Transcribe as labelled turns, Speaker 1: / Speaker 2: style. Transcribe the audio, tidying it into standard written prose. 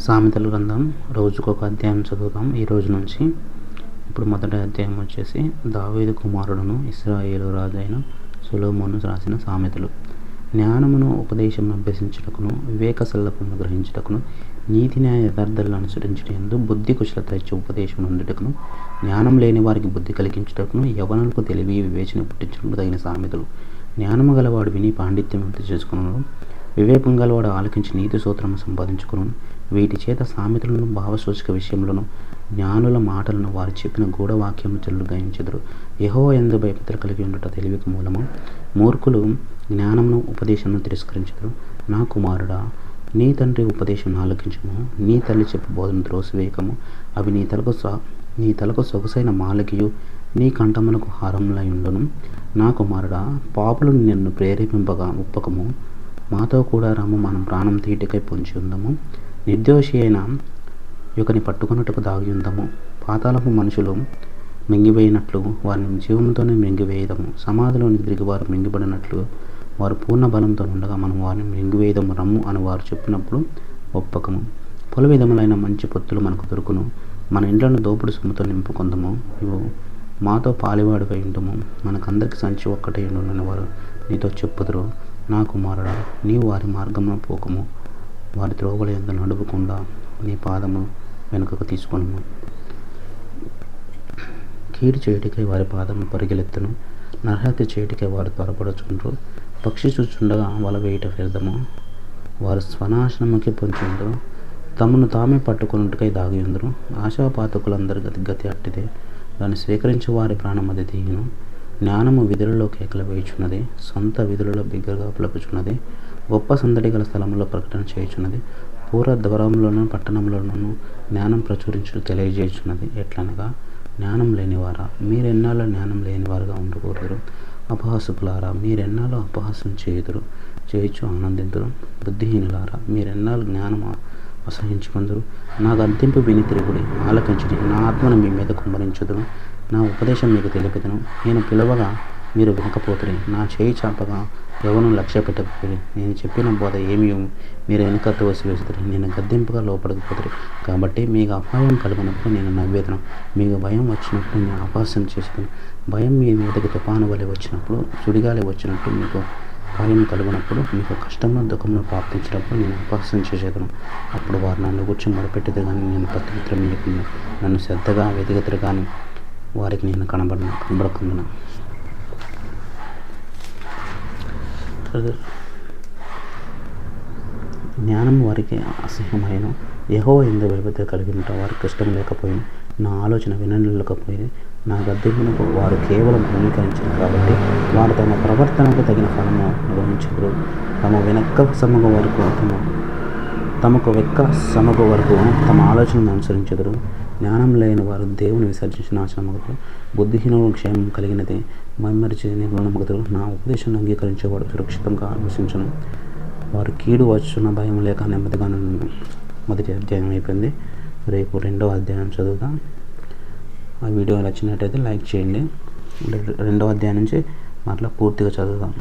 Speaker 1: సామెతల గ్రంథం రోజుకొక అధ్యాయం చదువుదాం ఈ రోజు నుంచి. ఇప్పుడు మొదటి అధ్యాయం వచ్చేసి దావీదు కుమారుడును ఇశ్రాయేలు రాజు అయిన సొలొమోను రాసిన సామెతలు. జ్ఞానమును ఉపదేశమును అభ్యసించుటకును, వివేక సల్లపులను గ్రహించుటకును, నీతి న్యాయ యథార్థాలను అనుసరించుటయందు బుద్ధి కుశలత ఇచ్చే ఉపదేశం ఉండుటకును, జ్ఞానం లేని వారికి బుద్ధి కలిగించుటకును, యవనులకు తెలివి వివేచన పుట్టించుటకు తగిన సామెతలు. జ్ఞానము గలవాడు విని పాండిత్యం వృద్ధి చేసుకును, వివేకం గలవాడు ఆలకించి నీతి సూత్రము సంపాదించుకును. వీటి చేత సామెతలను భావసూచక విషయములను, జ్ఞానుల మాటలను, వారు చెప్పిన గూఢవాక్యము చెల్లు గ్రహించెదరు. యెహోవా యందు భయభక్తులు కలిగి ఉండుట తెలివికి మూలము. మూర్ఖులు జ్ఞానమును ఉపదేశమును తిరస్కరించెదరు. నా కుమారుడా, నీ తండ్రి ఉపదేశం ఆలకించుము, నీ తల్లి చెప్పు బోధన త్రోసివేయకము. అవి నీ తలకు సొగసైన మాలికయు, నీ కంఠమునకు హారములై ఉండును. నా కుమారుడా, పాపులు నిన్ను ప్రేరేపింపగా ఒప్పకము. మాతో కూడా రమ్ము, మనం ప్రాణం తీటికై పొంచి ఉందము. నిర్దోషి అయిన యుకని పట్టుకొనుటకు దాగి ఉందము. పాతాళపు మనుషులు మింగివేయినట్లు వారిని జీవంతోనే మింగివేయదము. సమాధిలోనికి తిరిగి వారు మింగిబడినట్లు వారు పూర్ణ బలంతో ఉండగా మనం వారిని మింగివేయదము రమ్ము అని వారు చెప్పినప్పుడు ఒప్పకము. పలు విధములైన మంచి పొత్తులు మనకు దొరుకును. మన ఇండ్లను దోపుడు సొమ్ముతో నింపుకొందము. ఇవి మాతో పాలివాడిపై ఉండుము, మనకందరికి సంచి ఒక్కటే ఉండునని వారు నీతో చెప్పుదురు. నా కుమారుడా, నీవు వారి మార్గమున పోకము, వారి త్రోవల యందు నడువకుండా నీ పాదము వెనుకకు తీసుకొనుము. కీడు చేయుటకై వారి పాదము పరిగెలెత్తును, నరహత్య చేయుటకై వారు త్వరపడుచుండ్రు. పక్షి చూచుండగా వల వేయుట వ్యర్థము, వారు స్వనాశనముకి పొంచుండ్రు. తమను తామే పట్టుకొనుటకై దాగి ఉందరు. ఆశాపాతకులందరి గతి అట్టిదే, దాన్ని స్వీకరించి వారి ప్రాణం అది తీయును. జ్ఞానము విధులలో కేకలు వేయుచున్నది, సొంత విధులలో బిగ్గరగా పలుకుచున్నది. గొప్ప సందడి గల స్థలంలో ప్రకటన చేయుచున్నది. పూర్వ ద్వారములోను పట్టణంలోనూ జ్ఞానం ప్రచురించుట తెలియజేయుచున్నది. ఎట్లనగా, జ్ఞానం లేనివారా, మీరెన్నాళ్ళు జ్ఞానం లేనివారుగా ఉండకూడదు. అపహాసకులారా, మీరెన్నాళ్ళు అపహాసం చేయుచు ఆనందింతురు. బుద్ధిహీనులారా, మీరెన్నాళ్ళు జ్ఞానం అసహించుకుందరు. నా గద్దింపు విని తిరుగుడి, ఆలకించుడి. నా ఆత్మను మీ మీద కుమ్మరించుదును, నా ఉపదేశం మీకు తెలిపెదను. నేను పిలవగా మీరు వినకపోతురి, నా చేయి చాపగా ఎవరు లక్ష్య పెట్టకపోయి, నేను చెప్పిన బోధ ఏమీ మీరు వెనుక తోసివేస్తురి. నేను గద్దింపుగా లోపడకపోతురి. కాబట్టి మీకు అపాయం కలిగినప్పుడు నేను నవ్వేదను, మీకు భయం వచ్చినప్పుడు నేను అపహాస్యం చేసేదను. భయం మీ మీదకి తుఫాను వలె వచ్చినప్పుడు, సుడిగాలి వచ్చినట్టు మీకు భయం కలిగినప్పుడు, మీకు కష్టంలో దుఃఖంలో ప్రాప్తించినప్పుడు నేను అపహాస్యం చేసేదను. అప్పుడు వారు నన్ను గురించి మొదపెట్టేది కానీ నేను ప్రత్యుత్తరం ఇయ్యకుండా, నన్ను శ్రద్ధగా వెతికితురు కానీ వారికి నేను కనబడకుందును. జ్ఞానం వారికి అసహ్యమైన, యెహోవా యందు భయభక్తులు కలిగి ఉంట వారికి ఇష్టం లేకపోయింది. నా ఆలోచన వినలేకపోయింది. నా గద్దింపునకు వారు కేవలం అంగీకరించారు కాబట్టి వారు తమ ప్రవర్తనకు తగిన ఫలము అనుభవించరు. తమకు వెక్క సమగు వరకు తమ ఆలోచనను అనుసరించదురు. జ్ఞానం లేని వారు దేవుని విసర్జించి నాశనమగుదురు. బుద్ధిహీనులు క్షేమం కలిగినది మైమరిచి నిర్మూలమగుదురు. నా ఉపదేశాన్ని అంగీకరించేవాడు సురక్షితంగా ఆలోచించను. వారు కీడు వచ్చున్న భయం లేక నెమ్మదిగాను. మొదటి అధ్యాయం అయిపోయింది. రేపు రెండవ అధ్యాయం చదువుదాం. ఆ వీడియో నచ్చినట్టయితే లైక్ చేయండి. రెండవ అధ్యాయం నుంచి మరలా పూర్తిగా చదువుదాం.